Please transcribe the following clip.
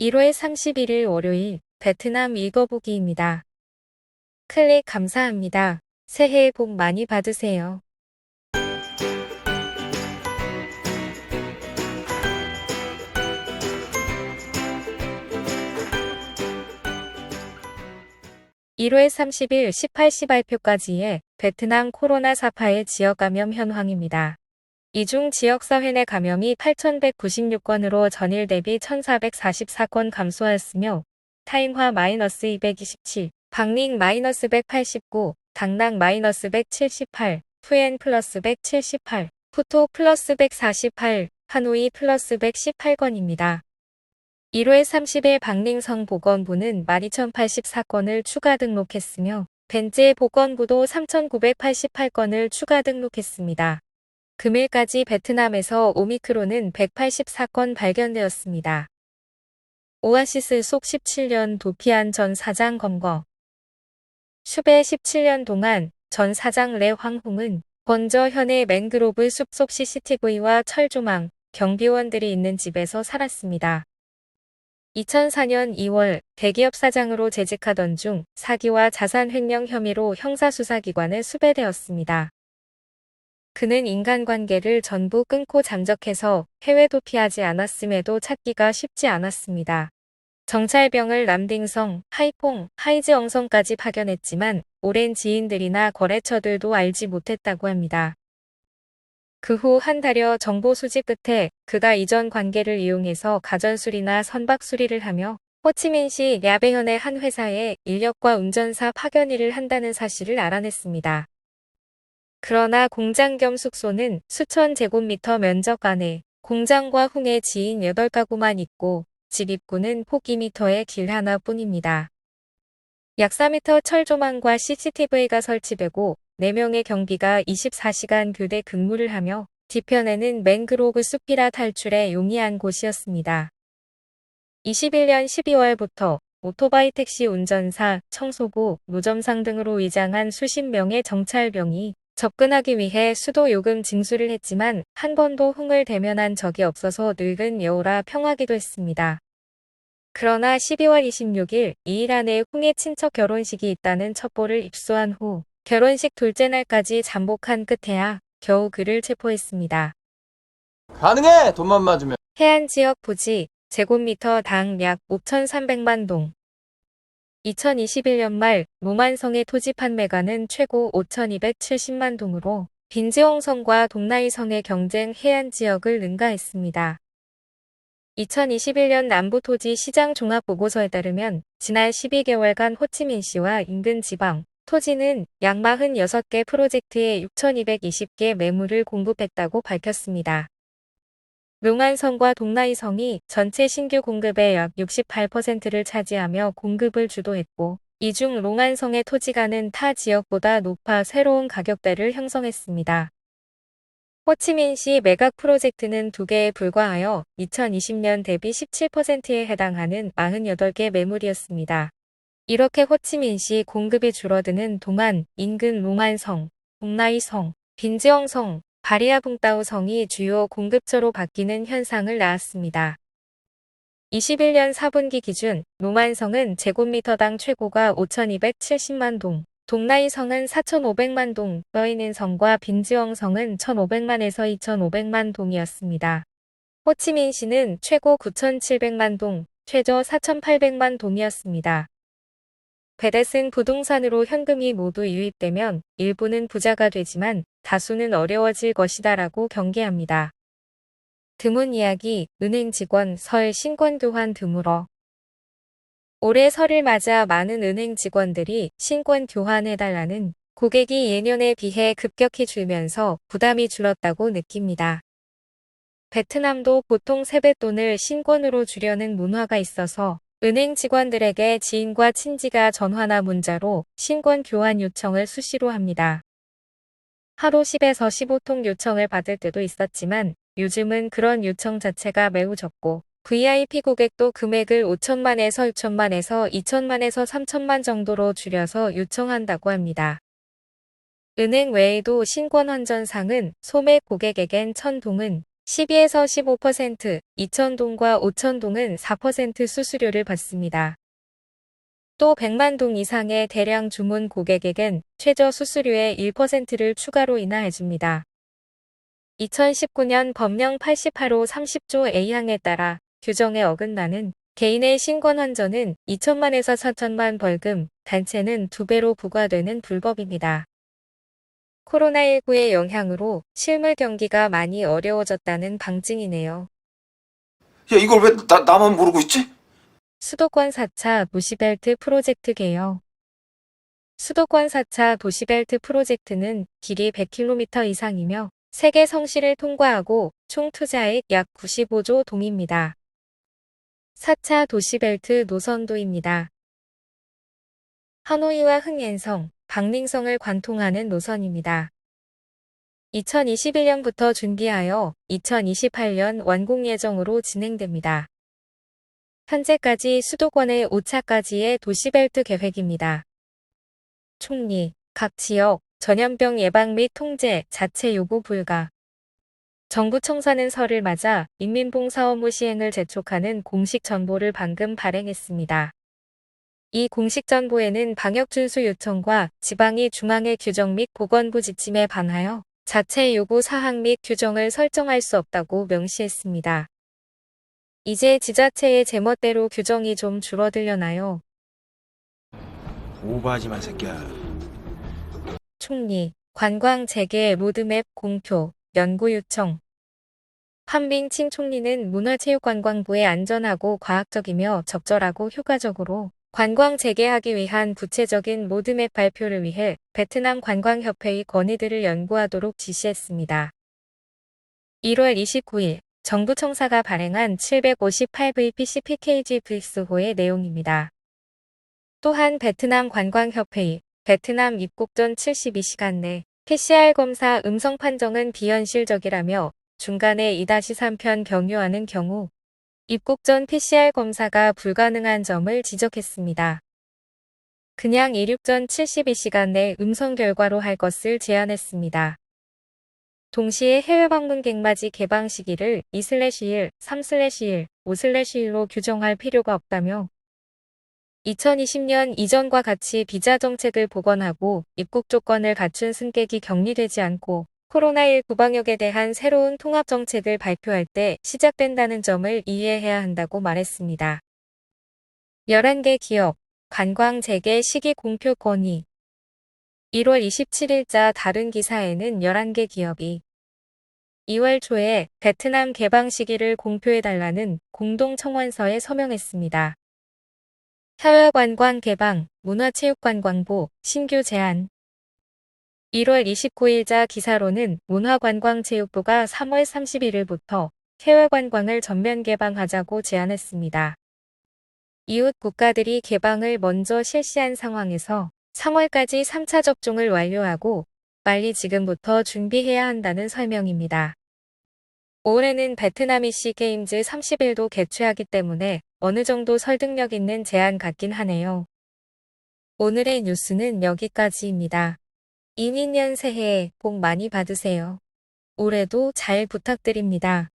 1월 31일 월요일 베트남 읽어보기입니다. 클릭 감사합니다. 새해 복 많이 받으세요. (1월 30일) 18시 발표까지의 베트남 코로나 사파의 지역 감염 현황입니다. 이 중 지역사회 내 감염이 8,196건으로 전일 대비 1,444건 감소하였으며 타인화 -227, 박링 -189, 당낭 -178, 후엔 +178, 푸토 +148, 하노이 +118건입니다. 1월 30일 박링성 보건부는 12,084건을 추가 등록했으며 벤제 보건부도 3,988건을 추가 등록했습니다. 금일까지 베트남에서 오미크론은 184건 발견되었습니다. 오아시스 속 17년 도피한 전 사장 검거. 숲에 17년 동안 전 사장 레 황홍은 먼저 현의 맹그로브 숲속 CCTV와 철조망, 경비원들이 있는 집에서 살았습니다. 2004년 2월 대기업 사장으로 재직하던 중 사기와 자산 횡령 혐의로 형사수사기관에 수배되었습니다. 그는 인간관계를 전부 끊고 잠적해서 해외 도피하지 않았음에도 찾기가 쉽지 않았습니다. 정찰병을 남딩성, 하이퐁, 하이즈엉성까지 파견했지만 오랜 지인들이나 거래처들도 알지 못했다고 합니다. 그 후 한 달여 정보 수집 끝에 그가 이전 관계를 이용해서 가전수리나 선박수리를 하며 호치민시 야베현의 한 회사에 인력과 운전사 파견 일을 한다는 사실을 알아냈습니다. 그러나 공장 겸 숙소는 수천 제곱미터 면적 안에 공장과 흉의 지인 8가구만 있고 집 입구는 폭 2m의 길 하나뿐입니다. 약 4m 철조망과 CCTV가 설치되고 4명의 경비가 24시간 교대 근무를 하며 뒤편에는 맹그로브 숲이라 탈출에 용이한 곳이었습니다. 21년 12월부터 오토바이 택시 운전사, 청소부, 노점상 등으로 위장한 수십 명의 정찰병이 접근하기 위해 수도 요금 징수를 했지만 한 번도 흉을 대면한 적이 없어서 늙은 여우라 평하기도 했습니다. 그러나 12월 26일 2일 안에 흉의 친척 결혼식이 있다는 첩보를 입수한 후 결혼식 둘째 날까지 잠복한 끝에야 겨우 그를 체포했습니다. 가능해! 돈만 맞으면. 해안지역 부지 제곱미터당 약 5,300만 동. 2021년 말 노만성의 토지 판매가는 최고 5,270만 동으로 빈지홍성과 동나이성의 경쟁 해안지역을 능가했습니다. 2021년 남부토지 시장 종합보고서에 따르면 지난 12개월간 호치민시와 인근 지방, 토지는 약 46개 프로젝트에 6,220개 매물을 공급했다고 밝혔습니다. 롱안성과 동나이성이 전체 신규 공급의 약 68%를 차지하며 공급을 주도했고, 이 중 롱안성의 토지가는 타 지역보다 높아 새로운 가격대를 형성했습니다. 호치민시 매각 프로젝트는 2개에 불과하여 2020년 대비 17%에 해당하는 48개 매물이었습니다. 이렇게 호치민시 공급이 줄어드는 동안 인근 롱안성, 동나이성, 빈지엉성, 바리아붕따우성이 주요 공급처로 바뀌는 현상을 낳았습니다. 21년 4분기 기준 롱안성은 제곱미터당 최고가 5,270만 동, 동나이성은 4,500만 동, 떠있는 성과 빈지엉성은 1,500만에서 2,500만 동이었습니다. 호치민시는 최고 9,700만 동, 최저 4,800만 동이었습니다. 베데슨 부동산으로 현금이 모두 유입되면 일부는 부자가 되지만 다수는 어려워질 것이다라고 경계합니다. 드문 이야기, 은행 직원 설 신권 교환 드물어. 올해 설을 맞아 많은 은행 직원들이 신권 교환해달라는 고객이 예년에 비해 급격히 줄면서 부담이 줄었다고 느낍니다. 베트남도 보통 세뱃돈을 신권으로 주려는 문화가 있어서 은행 직원들에게 지인과 친지가 전화나 문자로 신권 교환 요청을 수시로 합니다. 하루 10에서 15통 요청을 받을 때도 있었지만 요즘은 그런 요청 자체가 매우 적고 VIP 고객도 금액을 5천만에서 6천만에서 2천만에서 3천만 정도로 줄여서 요청한다고 합니다. 은행 외에도 신권 환전상은 소매 고객에겐 1,000동은 12에서 15%, 2,000동과 5,000동은 4% 수수료를 받습니다. 또 100만 동 이상의 대량 주문 고객에겐 최저 수수료의 1%를 추가로 인하해줍니다. 2019년 법령 88호 30조 A항에 따라 규정에 어긋나는 개인의 신권 환전은 2천만에서 4천만 벌금, 단체는 2배로 부과되는 불법입니다. 코로나19의 영향으로 실물 경기가 많이 어려워졌다는 방증이네요. 야, 이걸 왜 나만 모르고 있지? 수도권 4차 도시벨트 프로젝트 개요. 수도권 4차 도시벨트 프로젝트는 길이 100km 이상이며 세계 성시를 통과하고 총 투자액 약 95조 동입니다. 4차 도시벨트 노선도입니다. 하노이와 흥옌성, 박링성을 관통하는 노선입니다. 2021년부터 준비하여 2028년 완공 예정으로 진행됩니다. 현재까지 수도권의 5차까지의 도시벨트 계획입니다. 총리, 각 지역, 전염병 예방 및 통제 자체 요구 불가. 정부 청사는 설을 맞아 인민봉사업무 시행을 재촉하는 공식 전보를 방금 발행했습니다. 이 공식 전보에는 방역 준수 요청과 지방이 중앙의 규정 및 보건부 지침에 반하여 자체 요구 사항 및 규정을 설정할 수 없다고 명시했습니다. 이제 지자체의 제멋대로 규정이 좀 줄어들려나요? 오버하지 마, 새끼야. 총리, 관광 재개 로드맵 공표, 연구 요청. 한빙칭 총리는 문화체육관광부의 안전하고 과학적이며 적절하고 효과적으로 관광 재개하기 위한 구체적인 로드맵 발표를 위해 베트남 관광협회의 건의들을 연구하도록 지시했습니다. 1월 29일 정부 청사가 발행한 758VPC PKG 브릭스호의 내용입니다. 또한 베트남 관광협회의 베트남 입국 전 72시간 내 PCR 검사 음성 판정은 비현실적이라며 중간에 2-3편 경유하는 경우 입국 전 PCR 검사가 불가능한 점을 지적했습니다. 그냥 이륙 전 72시간 내 음성 결과로 할 것을 제안했습니다. 동시에 해외 방문객 맞이 개방 시기를 2/1, 3/1, 5/1로 규정할 필요가 없다며 2020년 이전과 같이 비자 정책을 복원하고 입국 조건을 갖춘 승객이 격리되지 않고 코로나19 방역에 대한 새로운 통합 정책을 발표할 때 시작된다는 점을 이해해야 한다고 말했습니다. 11개 기업, 관광 재개 시기 공표 건의. 1월 27일자 다른 기사에는 11개 기업이 2월 초에 베트남 개방 시기를 공표해달라는 공동 청원서에 서명했습니다. 해외 관광 개방, 문화체육관광부, 신규 제안. 1월 29일자 기사로는 문화관광체육부가 3월 31일부터 해외 관광을 전면 개방하자고 제안했습니다. 이웃 국가들이 개방을 먼저 실시한 상황에서 3월까지 3차 접종을 완료하고 빨리 지금부터 준비해야 한다는 설명입니다. 올해는 베트남 시게임즈 30일도 개최하기 때문에 어느 정도 설득력 있는 제안 같긴 하네요. 오늘의 뉴스는 여기까지입니다. 이민년 새해 복 많이 받으세요. 올해도 잘 부탁드립니다.